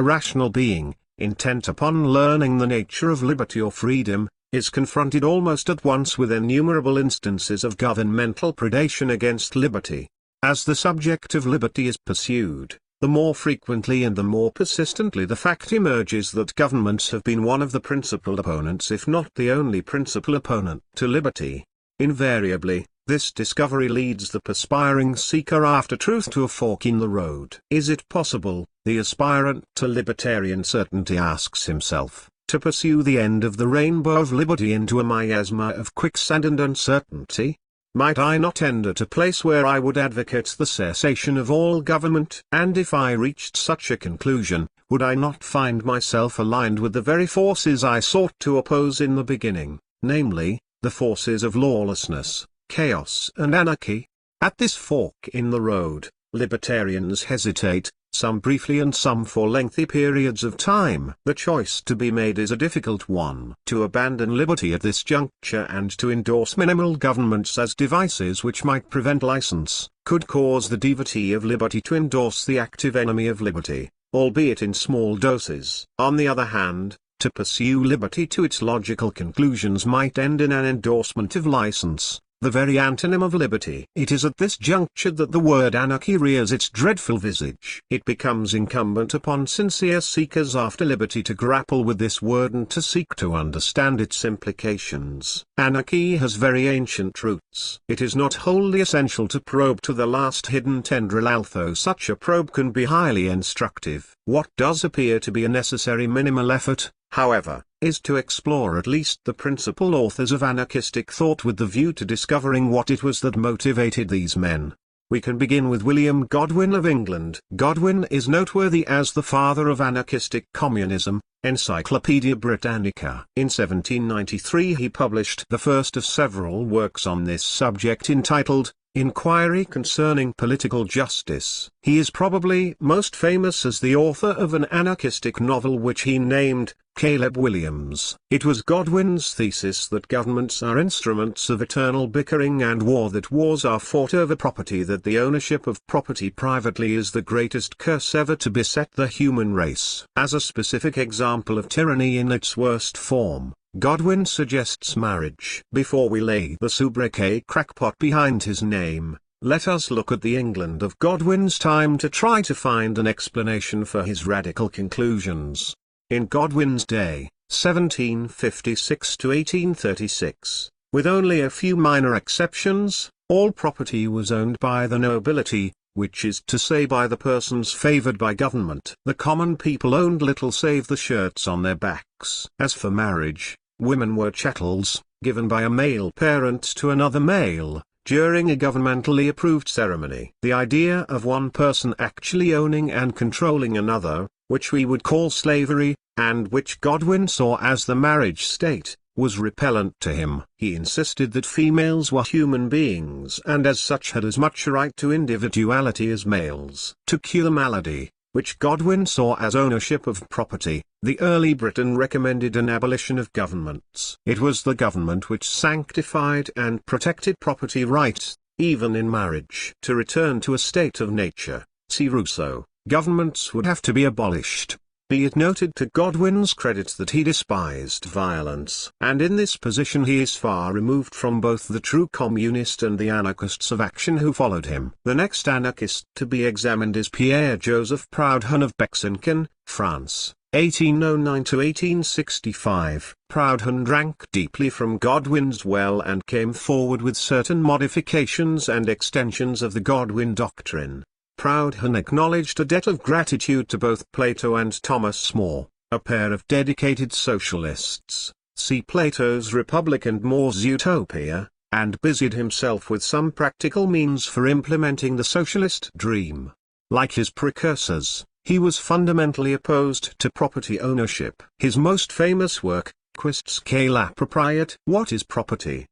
rational being, intent upon learning the nature of liberty or freedom, is confronted almost at once with innumerable instances of governmental predation against liberty. As the subject of liberty is pursued, the more frequently and the more persistently the fact emerges that governments have been one of the principal opponents, if not the only principal opponent, to liberty. Invariably, this discovery leads the perspiring seeker after truth to a fork in the road. Is it possible, the aspirant to libertarian certainty asks himself, to pursue the end of the rainbow of liberty into a miasma of quicksand and uncertainty? Might I not end at a place where I would advocate the cessation of all government? And if I reached such a conclusion, would I not find myself aligned with the very forces I sought to oppose in the beginning, namely, the forces of lawlessness, chaos and anarchy? At this fork in the road, libertarians hesitate, some briefly and some for lengthy periods of time. The choice to be made is a difficult one. To abandon liberty at this juncture and to endorse minimal governments as devices which might prevent license, could cause the devotee of liberty to endorse the active enemy of liberty, albeit in small doses. On the other hand, to pursue liberty to its logical conclusions might end in an endorsement of license, the very antonym of liberty. It is at this juncture that the word anarchy rears its dreadful visage. It becomes incumbent upon sincere seekers after liberty to grapple with this word and to seek to understand its implications. Anarchy has very ancient roots. It is not wholly essential to probe to the last hidden tendril, although such a probe can be highly instructive. What does appear to be a necessary minimal effort, however, is to explore at least the principal authors of anarchistic thought with the view to discovering what it was that motivated these men. We can begin with William Godwin of England. Godwin is noteworthy as the father of anarchistic communism, Encyclopaedia Britannica. In 1793 he published the first of several works on this subject entitled, Inquiry Concerning Political Justice. He is probably most famous as the author of an anarchistic novel which he named, Caleb Williams. It was Godwin's thesis that governments are instruments of eternal bickering and war, that wars are fought over property, that the ownership of property privately is the greatest curse ever to beset the human race. As a specific example of tyranny in its worst form, Godwin suggests marriage. Before we lay the sobriquet crackpot behind his name, let us look at the England of Godwin's time to try to find an explanation for his radical conclusions. In Godwin's day, 1756 to 1836, with only a few minor exceptions, all property was owned by the nobility, which is to say by the persons favoured by government. The common people owned little save the shirts on their backs. As for marriage, women were chattels, given by a male parent to another male, during a governmentally approved ceremony. The idea of one person actually owning and controlling another, which we would call slavery, and which Godwin saw as the marriage state, was repellent to him. He insisted that females were human beings and as such had as much right to individuality as males. To cure the malady, which Godwin saw as ownership of property, the early Britain recommended an abolition of governments. It was the government which sanctified and protected property rights, even in marriage. To return to a state of nature, see Rousseau, governments would have to be abolished. Be it noted to Godwin's credit that he despised violence, and in this position he is far removed from both the true communist and the anarchists of action who followed him. The next anarchist to be examined is Pierre-Joseph Proudhon of Bexenken, France, 1809 to 1865. Proudhon drank deeply from Godwin's well and came forward with certain modifications and extensions of the Godwin doctrine. Proudhon acknowledged a debt of gratitude to both Plato and Thomas More, a pair of dedicated socialists, see Plato's Republic and More's Utopia, and busied himself with some practical means for implementing the socialist dream. Like his precursors, he was fundamentally opposed to property ownership. His most famous work, Quisque la propriété, What is Property?,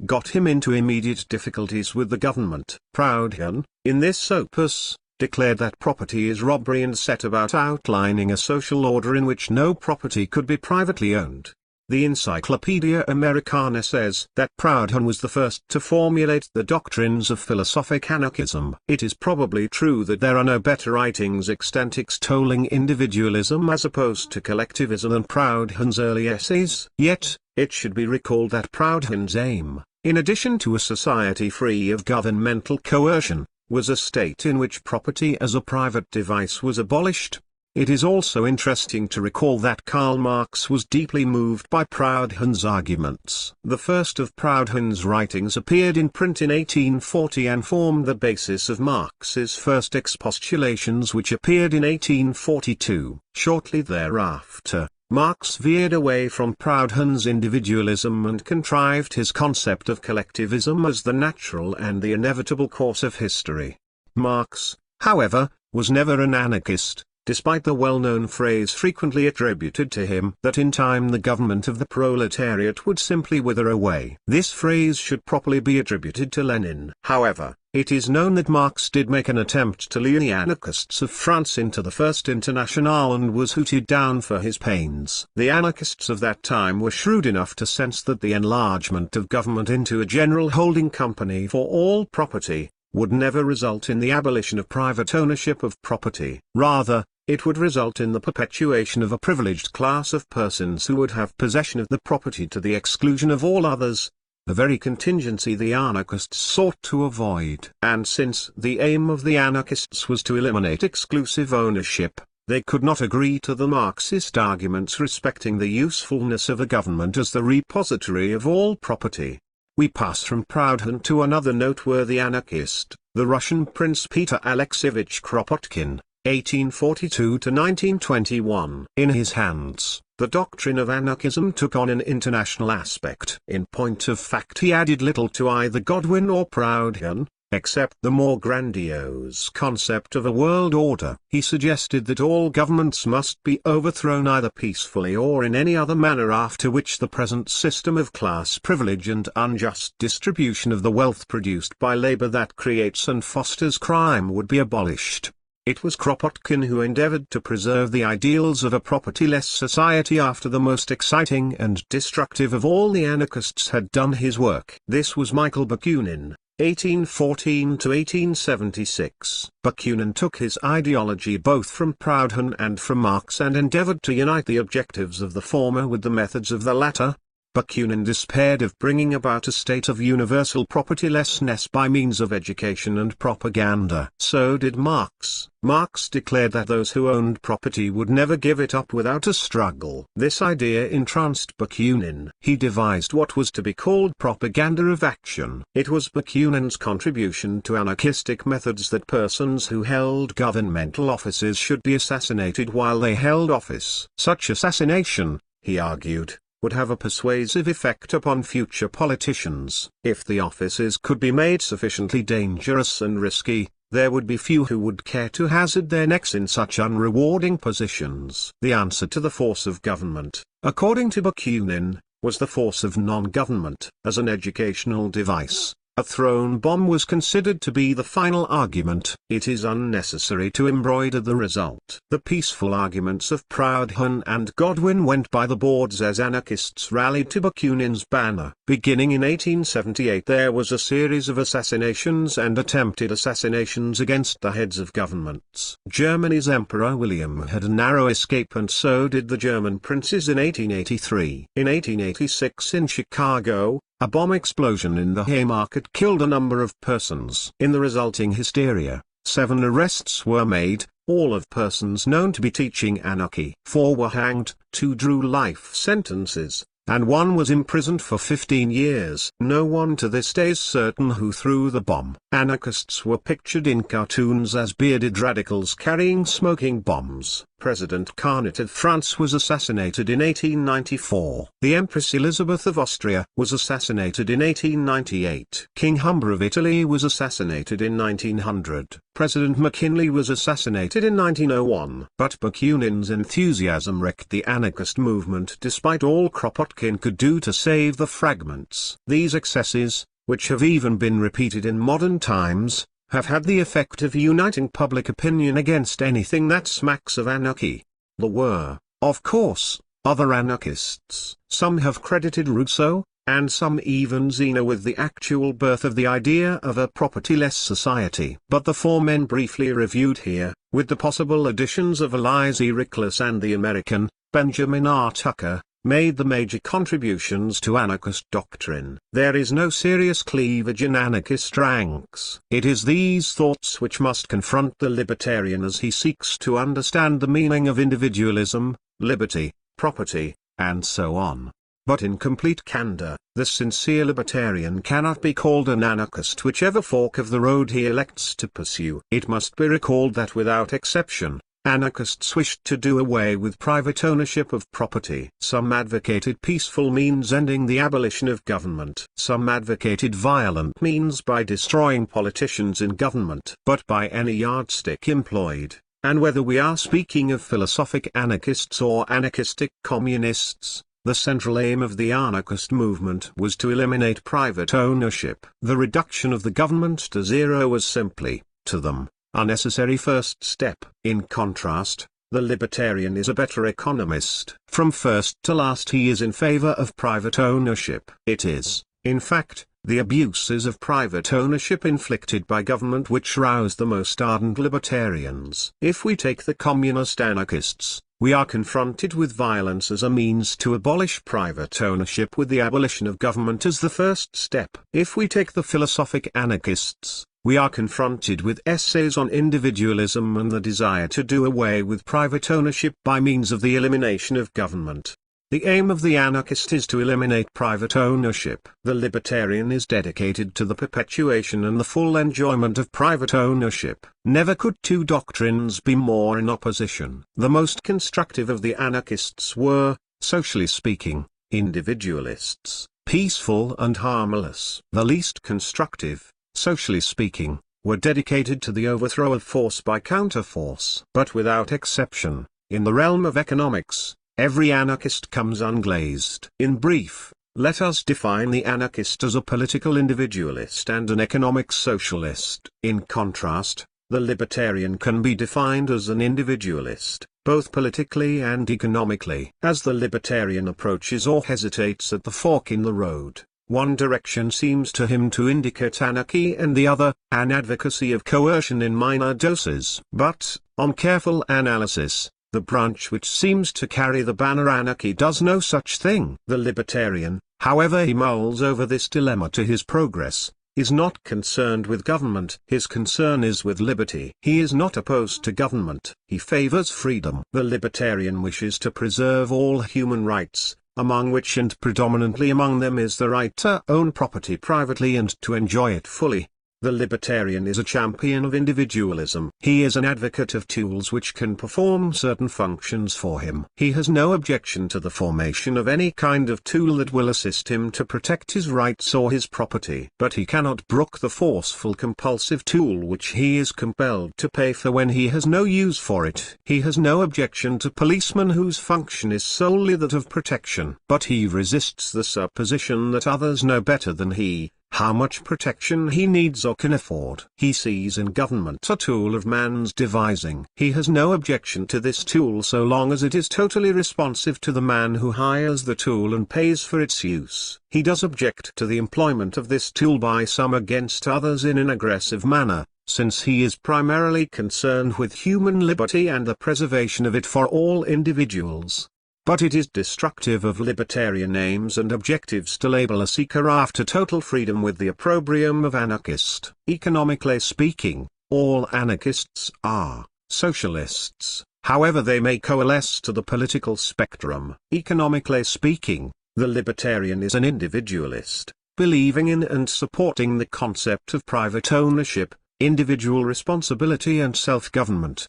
got him into immediate difficulties with the government. Proudhon, in this opus, declared that property is robbery and set about outlining a social order in which no property could be privately owned. The Encyclopedia Americana says that Proudhon was the first to formulate the doctrines of philosophic anarchism. It is probably true that there are no better writings extant extolling individualism as opposed to collectivism than Proudhon's early essays. Yet, it should be recalled that Proudhon's aim, in addition to a society free of governmental coercion, was a state in which property as a private device was abolished. It is also interesting to recall that Karl Marx was deeply moved by Proudhon's arguments. The first of Proudhon's writings appeared in print in 1840 and formed the basis of Marx's first expostulations, which appeared in 1842. Shortly thereafter, Marx veered away from Proudhon's individualism and contrived his concept of collectivism as the natural and the inevitable course of history. Marx, however, was never an anarchist, despite the well-known phrase frequently attributed to him that in time the government of the proletariat would simply wither away. This phrase should properly be attributed to Lenin. However, it is known that Marx did make an attempt to lead the anarchists of France into the First Internationale and was hooted down for his pains. The anarchists of that time were shrewd enough to sense that the enlargement of government into a general holding company for all property would never result in the abolition of private ownership of property. Rather, it would result in the perpetuation of a privileged class of persons who would have possession of the property to the exclusion of all others, the very contingency the anarchists sought to avoid. And since the aim of the anarchists was to eliminate exclusive ownership, they could not agree to the Marxist arguments respecting the usefulness of a government as the repository of all property. We pass from Proudhon to another noteworthy anarchist, the Russian Prince Peter Alexeyevich Kropotkin, 1842–1921. In his hands, the doctrine of anarchism took on an international aspect. In point of fact, he added little to either Godwin or Proudhon, except the more grandiose concept of a world order. He suggested that all governments must be overthrown either peacefully or in any other manner, after which the present system of class privilege and unjust distribution of the wealth produced by labor that creates and fosters crime would be abolished. It was Kropotkin who endeavored to preserve the ideals of a propertyless society after the most exciting and destructive of all the anarchists had done his work. This was Michael Bakunin, 1814–1876. Bakunin took his ideology both from Proudhon and from Marx and endeavored to unite the objectives of the former with the methods of the latter. Bakunin despaired of bringing about a state of universal propertylessness by means of education and propaganda. So did Marx. Marx declared that those who owned property would never give it up without a struggle. This idea entranced Bakunin. He devised what was to be called propaganda of action. It was Bakunin's contribution to anarchistic methods that persons who held governmental offices should be assassinated while they held office. Such assassination, he argued, would have a persuasive effect upon future politicians. If the offices could be made sufficiently dangerous and risky, there would be few who would care to hazard their necks in such unrewarding positions. The answer to the force of government, according to Bakunin, was the force of non-government. As an educational device, a thrown bomb was considered to be the final argument. It is unnecessary to embroider the result. The peaceful arguments of Proudhon and Godwin went by the boards as anarchists rallied to Bakunin's banner. Beginning in 1878, there was a series of assassinations and attempted assassinations against the heads of governments. Germany's Emperor William had a narrow escape, and so did the German princes in 1883. In 1886 in Chicago, a bomb explosion in the Haymarket killed a number of persons. In the resulting hysteria, 7 arrests were made, all of persons known to be teaching anarchy. 4 were hanged, 2 drew life sentences, and 1 was imprisoned for 15 years. No one to this day is certain who threw the bomb. Anarchists were pictured in cartoons as bearded radicals carrying smoking bombs. President Carnot of France was assassinated in 1894. The Empress Elizabeth of Austria was assassinated in 1898. King Humber of Italy was assassinated in 1900. President McKinley was assassinated in 1901. But Bakunin's enthusiasm wrecked the anarchist movement despite all Kropotkin could do to save the fragments. These excesses, which have even been repeated in modern times, have had the effect of uniting public opinion against anything that smacks of anarchy. There were, of course, other anarchists. Some have credited Rousseau, and some even Zeno with the actual birth of the idea of a propertyless society. But the four men briefly reviewed here, with the possible additions of Elias E. Rickless and the American, Benjamin R. Tucker, made the major contributions to anarchist doctrine. There is no serious cleavage in anarchist ranks. It is these thoughts which must confront the libertarian as he seeks to understand the meaning of individualism, liberty, property, and so on. But in complete candor, the sincere libertarian cannot be called an anarchist whichever fork of the road he elects to pursue. It must be recalled that without exception, anarchists wished to do away with private ownership of property. Some advocated peaceful means ending the abolition of government. Some advocated violent means by destroying politicians in government. But by any yardstick employed, and whether we are speaking of philosophic anarchists or anarchistic communists, the central aim of the anarchist movement was to eliminate private ownership. The reduction of the government to zero was simply, to them, a necessary first step. In contrast, the libertarian is a better economist. From first to last he is in favor of private ownership. It is, in fact, the abuses of private ownership inflicted by government which rouse the most ardent libertarians. If we take the communist anarchists, we are confronted with violence as a means to abolish private ownership, with the abolition of government as the first step. If we take the philosophic anarchists, we are confronted with essays on individualism and the desire to do away with private ownership by means of the elimination of government. The aim of the anarchist is to eliminate private ownership. The libertarian is dedicated to the perpetuation and the full enjoyment of private ownership. Never could two doctrines be more in opposition. The most constructive of the anarchists were, socially speaking, individualists, peaceful and harmless. The least constructive, socially speaking, were dedicated to the overthrow of force by counterforce. But without exception, in the realm of economics, every anarchist comes unglazed. In brief, let us define the anarchist as a political individualist and an economic socialist. In contrast, the libertarian can be defined as an individualist, both politically and economically. As the libertarian approaches or hesitates at the fork in the road, one direction seems to him to indicate anarchy and the other, an advocacy of coercion in minor doses. But, on careful analysis, the branch which seems to carry the banner anarchy does no such thing. The libertarian, however he mulls over this dilemma to his progress, is not concerned with government. His concern is with liberty. He is not opposed to government. He favors freedom. The libertarian wishes to preserve all human rights, among which and predominantly among them is the right to own property privately and to enjoy it fully. The libertarian is a champion of individualism. He is an advocate of tools which can perform certain functions for him. He has no objection to the formation of any kind of tool that will assist him to protect his rights or his property. But he cannot brook the forceful compulsive tool which he is compelled to pay for when he has no use for it. He has no objection to policemen whose function is solely that of protection. But he resists the supposition that others know better than he how much protection he needs or can afford. He sees in government a tool of man's devising. He has no objection to this tool so long as it is totally responsive to the man who hires the tool and pays for its use. He does object to the employment of this tool by some against others in an aggressive manner, since he is primarily concerned with human liberty and the preservation of it for all individuals. But it is destructive of libertarian aims and objectives to label a seeker after total freedom with the opprobrium of anarchist. Economically speaking, all anarchists are socialists, however they may coalesce to the political spectrum. Economically speaking, the libertarian is an individualist, believing in and supporting the concept of private ownership, individual responsibility and self-government.